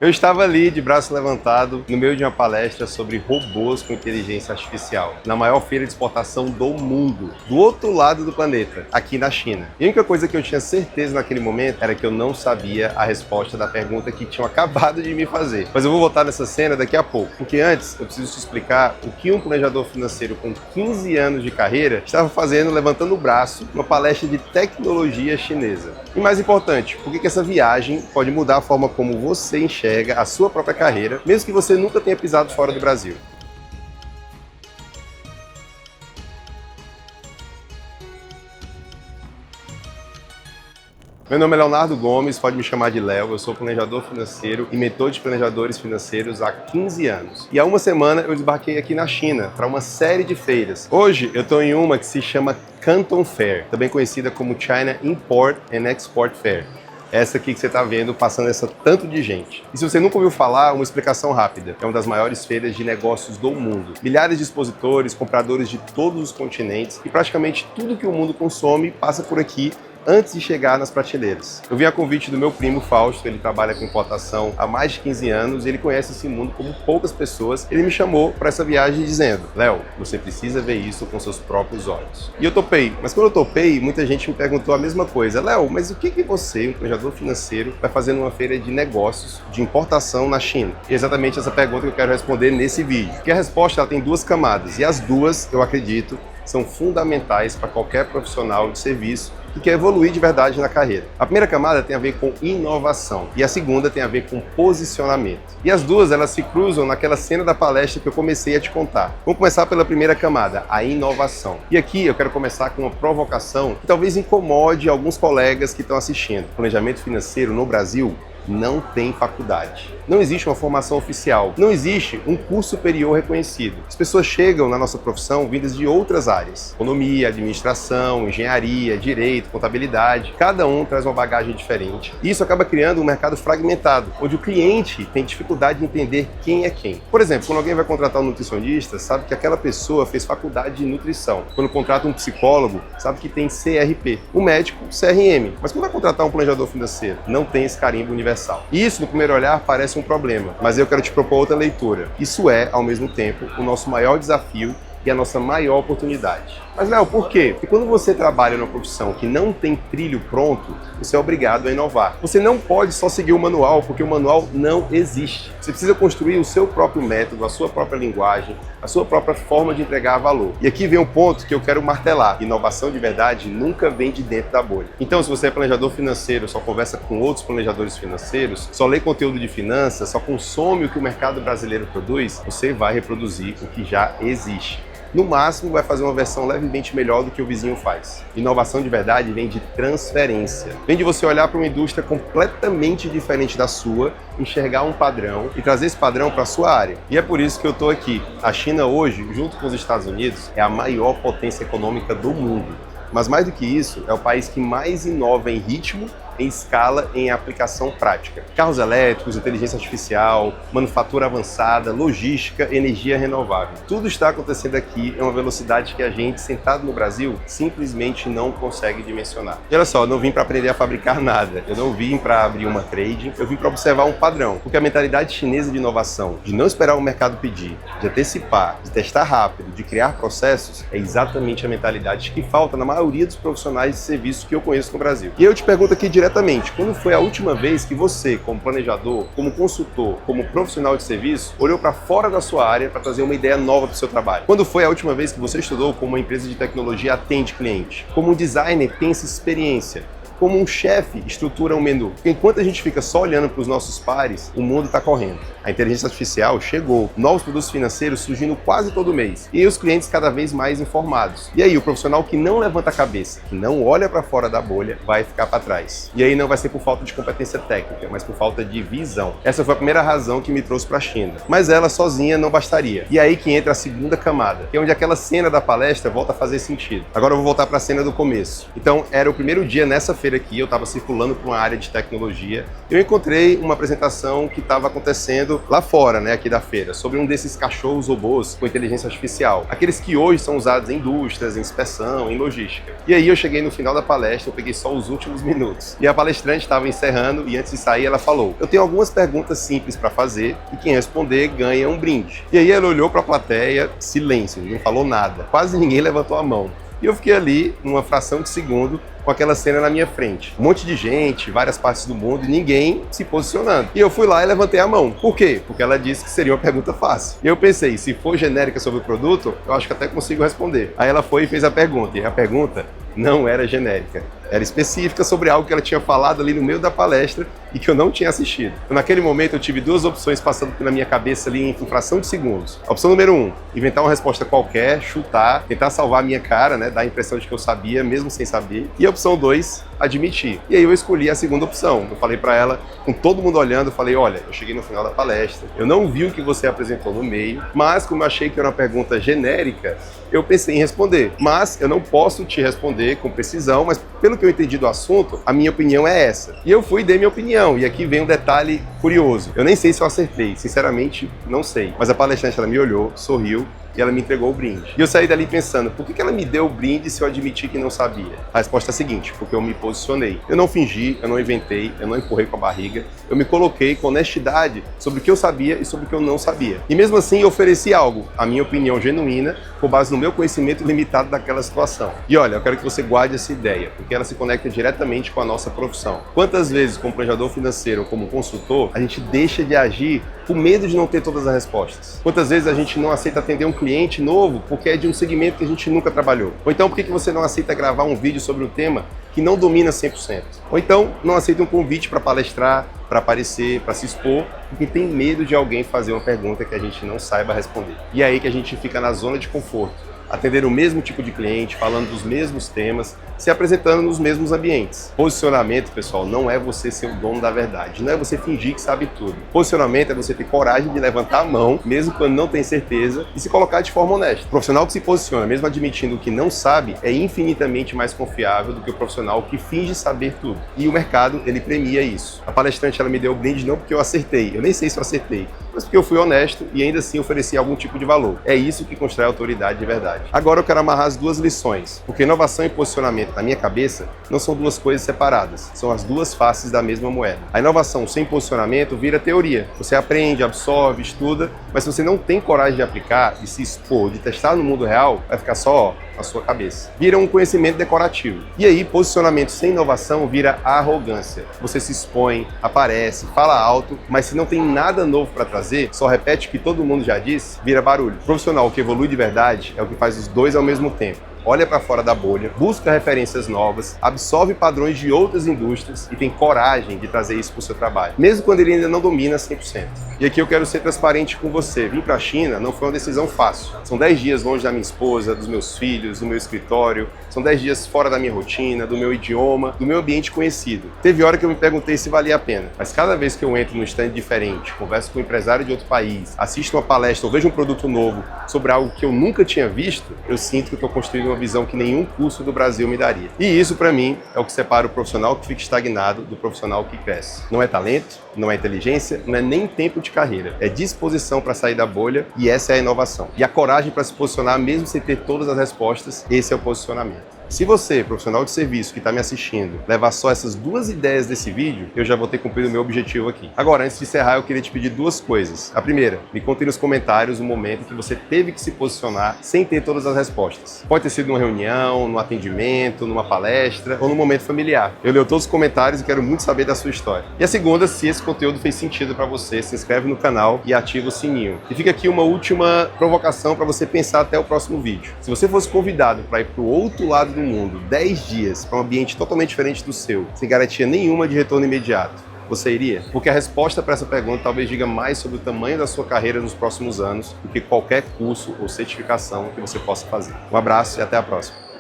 Eu estava ali de braço levantado no meio de uma palestra sobre robôs com inteligência artificial, na maior feira de exportação do mundo, do outro lado do planeta, aqui na China. E a única coisa que eu tinha certeza naquele momento era que eu não sabia a resposta da pergunta que tinham acabado de me fazer. Mas eu vou voltar nessa cena daqui a pouco, porque antes eu preciso te explicar o que um planejador financeiro com 15 anos de carreira estava fazendo levantando o braço numa palestra de tecnologia chinesa. E mais importante, por que essa viagem pode mudar a forma como você enxerga a sua própria carreira, mesmo que você nunca tenha pisado fora do Brasil. Meu nome é Leonardo Gomes, pode me chamar de Léo, eu sou planejador financeiro e mentor de planejadores financeiros há 15 anos. E há uma semana eu desembarquei aqui na China para uma série de feiras. Hoje eu estou em uma que se chama Canton Fair, também conhecida como China Import and Export Fair. Essa aqui que você está vendo, passando essa tanto de gente. E se você nunca ouviu falar, uma explicação rápida. É uma das maiores feiras de negócios do mundo. Milhares de expositores, compradores de todos os continentes e praticamente tudo que o mundo consome passa por aqui antes de chegar nas prateleiras. Eu vim a convite do meu primo Fausto, ele trabalha com importação há mais de 15 anos, ele conhece esse mundo como poucas pessoas. Ele me chamou para essa viagem dizendo: Léo, você precisa ver isso com seus próprios olhos. E eu topei, mas quando eu topei, muita gente me perguntou a mesma coisa: Léo, mas o que você, um planejador financeiro, vai fazer numa feira de negócios de importação na China? E é exatamente essa pergunta que eu quero responder nesse vídeo. Porque a resposta ela tem duas camadas, e as duas, eu acredito, são fundamentais para qualquer profissional de serviço que quer evoluir de verdade na carreira. A primeira camada tem a ver com inovação e a segunda tem a ver com posicionamento. E as duas elas se cruzam naquela cena da palestra que eu comecei a te contar. Vamos começar pela primeira camada, a inovação. E aqui eu quero começar com uma provocação que talvez incomode alguns colegas que estão assistindo. Planejamento financeiro no Brasil não tem faculdade. Não existe uma formação oficial. Não existe um curso superior reconhecido. As pessoas chegam na nossa profissão vindas de outras áreas. Economia, administração, engenharia, direito, contabilidade. Cada um traz uma bagagem diferente. E isso acaba criando um mercado fragmentado, onde o cliente tem dificuldade de entender quem é quem. Por exemplo, quando alguém vai contratar um nutricionista, sabe que aquela pessoa fez faculdade de nutrição. Quando contrata um psicólogo, sabe que tem CRP. O médico, CRM. Mas quando vai contratar um planejador financeiro, não tem esse carimbo universal. E isso, no primeiro olhar, parece um problema, mas eu quero te propor outra leitura. Isso é, ao mesmo tempo, o nosso maior desafio e a nossa maior oportunidade. Mas, Léo, por quê? Porque quando você trabalha numa profissão que não tem trilho pronto, você é obrigado a inovar. Você não pode só seguir o manual, porque o manual não existe. Você precisa construir o seu próprio método, a sua própria linguagem, a sua própria forma de entregar valor. E aqui vem um ponto que eu quero martelar. Inovação de verdade nunca vem de dentro da bolha. Então, se você é planejador financeiro, só conversa com outros planejadores financeiros, só lê conteúdo de finanças, só consome o que o mercado brasileiro produz, você vai reproduzir o que já existe. No máximo, vai fazer uma versão levemente melhor do que o vizinho faz. Inovação de verdade vem de transferência. Vem de você olhar para uma indústria completamente diferente da sua, enxergar um padrão e trazer esse padrão para a sua área. E é por isso que eu estou aqui. A China hoje, junto com os Estados Unidos, é a maior potência econômica do mundo. Mas mais do que isso, é o país que mais inova em ritmo, em escala, em aplicação prática. Carros elétricos, inteligência artificial, manufatura avançada, logística, energia renovável. Tudo está acontecendo aqui em uma velocidade que a gente, sentado no Brasil, simplesmente não consegue dimensionar. E olha só, eu não vim para aprender a fabricar nada. Eu não vim para abrir uma trading, eu vim para observar um padrão. Porque a mentalidade chinesa de inovação, de não esperar o mercado pedir, de antecipar, de testar rápido, de criar processos, é exatamente a mentalidade que falta na maioria dos profissionais de serviço que eu conheço no Brasil. E eu te pergunto aqui diretamente, quando foi a última vez que você, como planejador, como consultor, como profissional de serviço, olhou para fora da sua área para trazer uma ideia nova para o seu trabalho? Quando foi a última vez que você estudou como uma empresa de tecnologia atende cliente? Como um designer pensa experiência? Como um chefe estrutura um menu? Porque enquanto a gente fica só olhando para os nossos pares, o mundo está correndo. A inteligência artificial chegou, novos produtos financeiros surgindo quase todo mês e os clientes cada vez mais informados. E aí, o profissional que não levanta a cabeça, que não olha para fora da bolha, vai ficar para trás. E aí não vai ser por falta de competência técnica, mas por falta de visão. Essa foi a primeira razão que me trouxe para a China. Mas ela sozinha não bastaria. E aí que entra a segunda camada, que é onde aquela cena da palestra volta a fazer sentido. Agora eu vou voltar para a cena do começo. Então, era o primeiro dia nessa feira feira aqui, eu estava circulando por uma área de tecnologia, eu encontrei uma apresentação que estava acontecendo lá fora, né, aqui da feira, sobre um desses cachorros robôs com inteligência artificial, aqueles que hoje são usados em indústrias, em inspeção, em logística. E aí eu cheguei no final da palestra, eu peguei só os últimos minutos. E a palestrante estava encerrando e antes de sair ela falou: eu tenho algumas perguntas simples para fazer e quem responder ganha um brinde. E aí ela olhou para a plateia, silêncio, não falou nada. Quase ninguém levantou a mão. E eu fiquei ali, numa fração de segundo, com aquela cena na minha frente. Um monte de gente, várias partes do mundo, e ninguém se posicionando. E eu fui lá e levantei a mão. Por quê? Porque ela disse que seria uma pergunta fácil. E eu pensei, se for genérica sobre o produto, eu acho que até consigo responder. Aí ela foi e fez a pergunta. E a pergunta não era genérica. Era específica sobre algo que ela tinha falado ali no meio da palestra e que eu não tinha assistido. Então, naquele momento eu tive duas opções passando pela minha cabeça ali em fração de segundos. A opção número 1, inventar uma resposta qualquer, chutar, tentar salvar a minha cara, né, dar a impressão de que eu sabia, mesmo sem saber. E a opção 2, admitir. E aí eu escolhi a segunda opção. Eu falei para ela, com todo mundo olhando, eu falei: olha, eu cheguei no final da palestra, eu não vi o que você apresentou no meio, mas como eu achei que era uma pergunta genérica, eu pensei em responder. Mas eu não posso te responder com precisão, mas pelo que eu entendi do assunto, a minha opinião é essa. E eu fui e dei minha opinião. E aqui vem um detalhe curioso. Eu nem sei se eu acertei, sinceramente não sei. Mas a palestrante, ela me olhou, sorriu e ela me entregou o brinde. E eu saí dali pensando, por que ela me deu o brinde se eu admiti que não sabia? A resposta é a seguinte: porque eu me posicionei. Eu não fingi, eu não inventei, eu não empurrei com a barriga, eu me coloquei com honestidade sobre o que eu sabia e sobre o que eu não sabia. E mesmo assim eu ofereci algo, a minha opinião genuína, com base no meu conhecimento limitado daquela situação. E olha, eu quero que você guarde essa ideia, porque ela se conecta diretamente com a nossa profissão. Quantas vezes, como planejador financeiro ou como consultor, a gente deixa de agir por medo de não ter todas as respostas? Quantas vezes a gente não aceita atender um cliente novo porque é de um segmento que a gente nunca trabalhou? Ou então, por que você não aceita gravar um vídeo sobre um tema que não domina 100%? Ou então, não aceita um convite para palestrar, para aparecer, para se expor, porque tem medo de alguém fazer uma pergunta que a gente não saiba responder. E é aí que a gente fica na zona de conforto, atender o mesmo tipo de cliente, falando dos mesmos temas, se apresentando nos mesmos ambientes. Posicionamento, pessoal, não é você ser o dono da verdade, não é você fingir que sabe tudo. Posicionamento é você ter coragem de levantar a mão, mesmo quando não tem certeza, e se colocar de forma honesta. O profissional que se posiciona, mesmo admitindo o que não sabe, é infinitamente mais confiável do que o profissional que finge saber tudo. E o mercado, ele premia isso. A palestrante, ela me deu o brinde não porque eu acertei, eu nem sei se eu acertei, mas porque eu fui honesto e ainda assim ofereci algum tipo de valor. É isso que constrói a autoridade de verdade. Agora eu quero amarrar as duas lições, porque inovação e posicionamento, na minha cabeça, não são duas coisas separadas, são as duas faces da mesma moeda. A inovação sem posicionamento vira teoria. Você aprende, absorve, estuda, mas se você não tem coragem de aplicar, de se expor, de testar no mundo real, vai ficar só na sua cabeça. Vira um conhecimento decorativo. E aí, posicionamento sem inovação vira arrogância. Você se expõe, aparece, fala alto, mas se não tem nada novo para trazer, só repete o que todo mundo já disse, vira barulho. O profissional que evolui de verdade é o que faz os dois ao mesmo tempo. Olha para fora da bolha, busca referências novas, absorve padrões de outras indústrias e tem coragem de trazer isso para o seu trabalho, mesmo quando ele ainda não domina 100%. E aqui eu quero ser transparente com você. Vir para a China não foi uma decisão fácil. São 10 dias longe da minha esposa, dos meus filhos, do meu escritório. São 10 dias fora da minha rotina, do meu idioma, do meu ambiente conhecido. Teve hora que eu me perguntei se valia a pena. Mas cada vez que eu entro num stand diferente, converso com um empresário de outro país, assisto uma palestra ou vejo um produto novo sobre algo que eu nunca tinha visto, eu sinto que eu estou construindo uma visão que nenhum curso do Brasil me daria. E isso, para mim, é o que separa o profissional que fica estagnado do profissional que cresce. Não é talento, não é inteligência, não é nem tempo de carreira. É disposição para sair da bolha e essa é a inovação. E a coragem para se posicionar mesmo sem ter todas as respostas, esse é o posicionamento. Se você, profissional de serviço que está me assistindo, levar só essas duas ideias desse vídeo, eu já vou ter cumprido o meu objetivo aqui. Agora, antes de encerrar, eu queria te pedir duas coisas. A primeira, me conte nos comentários o momento que você teve que se posicionar sem ter todas as respostas. Pode ter sido numa reunião, num atendimento, numa palestra ou num momento familiar. Eu leio todos os comentários e quero muito saber da sua história. E a segunda, se esse conteúdo fez sentido para você, se inscreve no canal e ativa o sininho. E fica aqui uma última provocação para você pensar até o próximo vídeo. Se você fosse convidado para ir para o outro lado do mundo, 10 dias, para um ambiente totalmente diferente do seu, sem garantia nenhuma de retorno imediato, você iria? Porque a resposta para essa pergunta talvez diga mais sobre o tamanho da sua carreira nos próximos anos do que qualquer curso ou certificação que você possa fazer. Um abraço e até a próxima.